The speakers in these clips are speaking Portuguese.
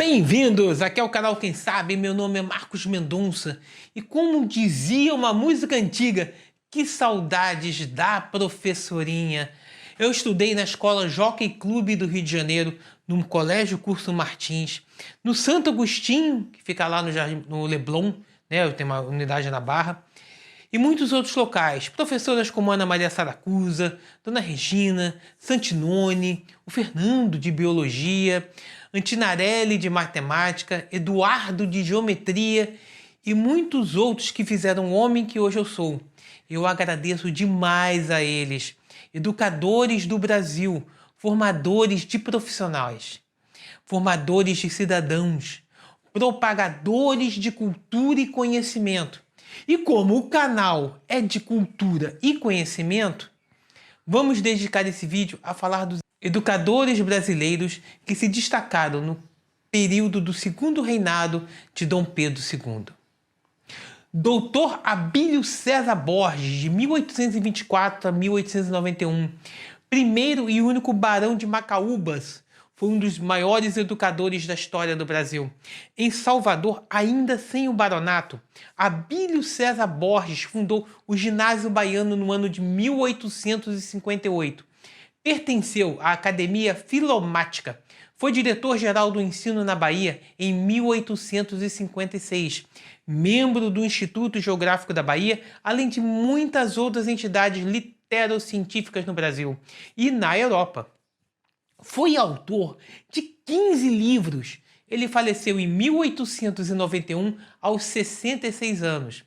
Bem-vindos! Aqui é o canal Quem Sabe, meu nome é Marcos Mendonça e como dizia uma música antiga, que saudades da professorinha. Eu estudei na escola Jockey Clube do Rio de Janeiro, no Colégio Curso Martins, no Santo Agostinho, que fica lá no Leblon, né? Tem uma unidade na Barra, e muitos outros locais. Professoras como Ana Maria Saracusa, Dona Regina, Santinone, o Fernando de Biologia, Antinarelli de Matemática, Eduardo de Geometria e muitos outros que fizeram o homem que hoje eu sou. Eu agradeço demais a eles. Educadores do Brasil, formadores de profissionais, formadores de cidadãos, propagadores de cultura e conhecimento. E como o canal é de cultura e conhecimento, vamos dedicar esse vídeo a falar dos educadores brasileiros que se destacaram no período do segundo reinado de Dom Pedro II. Dr. Abílio César Borges, de 1824 a 1891, primeiro e único barão de Macaúbas, foi um dos maiores educadores da história do Brasil. Em Salvador, ainda sem o baronato, Abílio César Borges fundou o Ginásio Baiano no ano de 1858. Pertenceu à Academia Filomática. Foi diretor-geral do ensino na Bahia em 1856. Membro do Instituto Geográfico da Bahia, além de muitas outras entidades literocientíficas no Brasil e na Europa. Foi autor de 15 livros. Ele faleceu em 1891, aos 66 anos.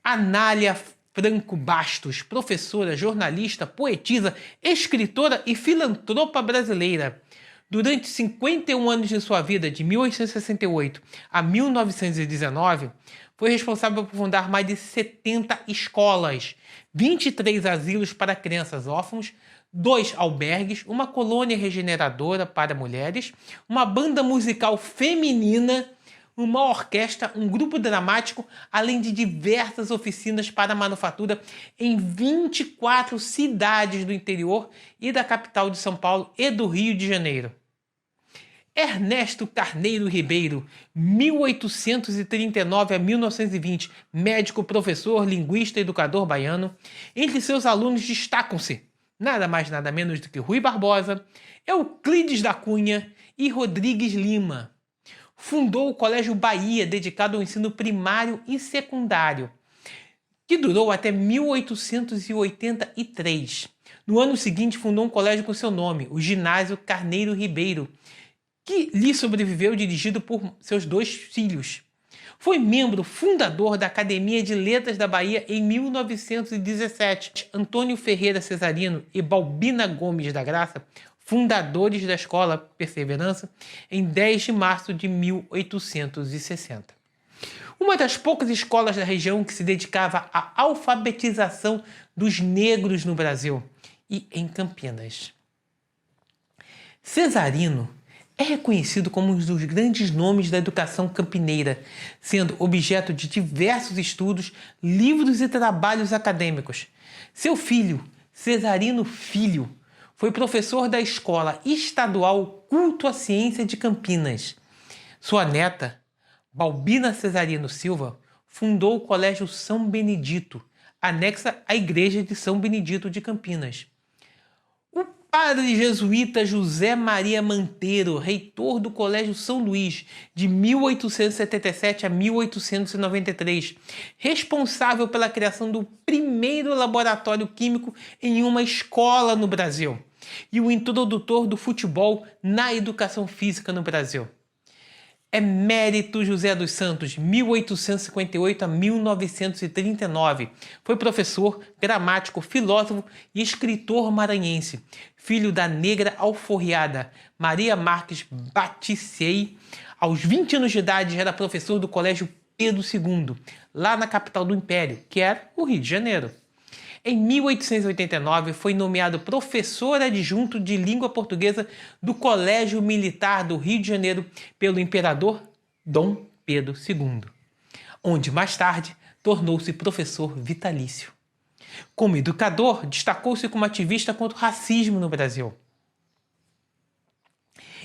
Anália Franco Bastos, professora, jornalista, poetisa, escritora e filantropa brasileira. Durante 51 anos de sua vida, de 1868 a 1919, foi responsável por fundar mais de 70 escolas, 23 asilos para crianças órfãos, 2 albergues, uma colônia regeneradora para mulheres, uma banda musical feminina, uma orquestra, um grupo dramático, além de diversas oficinas para manufatura em 24 cidades do interior e da capital de São Paulo e do Rio de Janeiro. Ernesto Carneiro Ribeiro, 1839 a 1920, médico, professor, linguista e educador baiano. Entre seus alunos destacam-se nada mais nada menos do que Rui Barbosa, Euclides da Cunha e Rodrigues Lima. Fundou o Colégio Bahia, dedicado ao ensino primário e secundário, que durou até 1883. No ano seguinte, fundou um colégio com seu nome, o Ginásio Carneiro Ribeiro, que lhe sobreviveu, dirigido por seus 2 filhos. Foi membro fundador da Academia de Letras da Bahia em 1917. Antônio Ferreira Cesarino e Balbina Gomes da Graça, fundadores da Escola Perseverança, em 10 de março de 1860. Uma das poucas escolas da região que se dedicava à alfabetização dos negros no Brasil e em Campinas. Cesarino é reconhecido como um dos grandes nomes da educação campineira, sendo objeto de diversos estudos, livros e trabalhos acadêmicos. Seu filho, Cesarino Filho, foi professor da Escola Estadual Culto à Ciência de Campinas. Sua neta, Balbina Cesarino Silva, fundou o Colégio São Benedito, anexa à Igreja de São Benedito de Campinas. Padre jesuíta José Maria Manteiro, reitor do Colégio São Luís, de 1877 a 1893, responsável pela criação do primeiro laboratório químico em uma escola no Brasil, e o introdutor do futebol na educação física no Brasil. Emérito José dos Santos, 1858 a 1939. Foi professor, gramático, filósofo e escritor maranhense. Filho da negra alforriada Maria Marques Baticei. Aos 20 anos de idade era professor do Colégio Pedro II, lá na capital do Império, que era o Rio de Janeiro. Em 1889, foi nomeado professor adjunto de língua portuguesa do Colégio Militar do Rio de Janeiro pelo imperador Dom Pedro II, onde mais tarde tornou-se professor vitalício. Como educador, destacou-se como ativista contra o racismo no Brasil.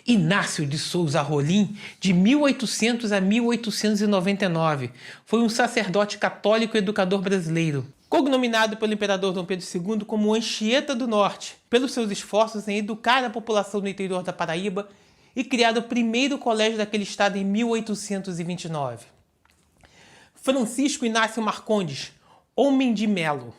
Inácio de Souza Rolim, de 1800 a 1899, foi um sacerdote católico e educador brasileiro, cognominado pelo imperador Dom Pedro II como Anchieta do Norte, pelos seus esforços em educar a população do interior da Paraíba e criado o primeiro colégio daquele estado em 1829. Francisco Inácio Marcondes, Homem de Melo,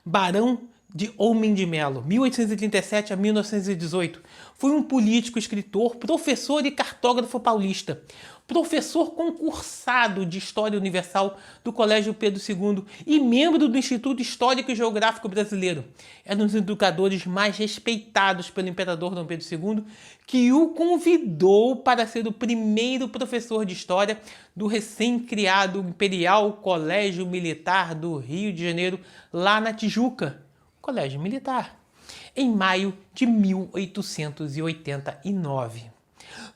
Barão de Homem de Melo, 1837 a 1918. Foi um político, escritor, professor e cartógrafo paulista. Professor concursado de História Universal do Colégio Pedro II e membro do Instituto Histórico e Geográfico Brasileiro. Era um dos educadores mais respeitados pelo imperador Dom Pedro II, que o convidou para ser o primeiro professor de História do recém-criado Imperial Colégio Militar do Rio de Janeiro, lá na Tijuca. Colégio Militar, em maio de 1889.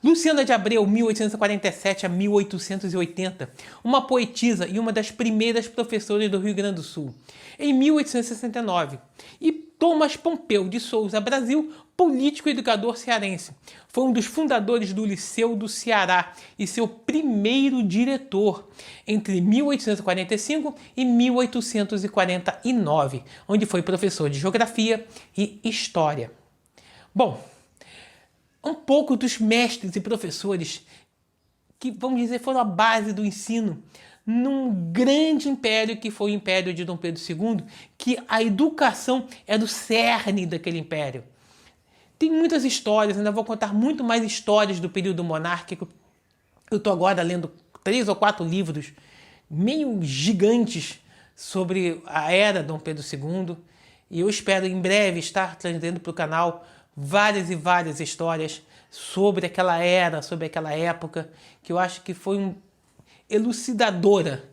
Luciana de Abreu, 1847 a 1880, uma poetisa e uma das primeiras professoras do Rio Grande do Sul, em 1869. E Thomas Pompeu de Souza Brasil, político e educador cearense. Foi um dos fundadores do Liceu do Ceará e seu primeiro diretor entre 1845 e 1849, onde foi professor de Geografia e História. Bom, um pouco dos mestres e professores que, vamos dizer, foram a base do ensino num grande império que foi o Império de Dom Pedro II, que a educação era o cerne daquele império. Tem muitas histórias, ainda vou contar muito mais histórias do período monárquico. Eu estou agora lendo 3 ou 4 livros meio gigantes sobre a era Dom Pedro II e eu espero em breve estar trazendo para o canal várias e várias histórias sobre aquela era, sobre aquela época, que eu acho que foi elucidadora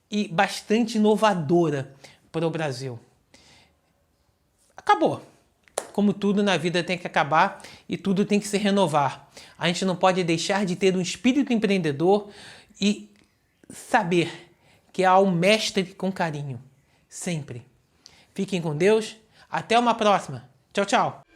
e bastante inovadora para o Brasil. Acabou. Como tudo na vida tem que acabar e tudo tem que se renovar. A gente não pode deixar de ter um espírito empreendedor e saber que há um mestre com carinho. Sempre. Fiquem com Deus. Até uma próxima. Tchau, tchau.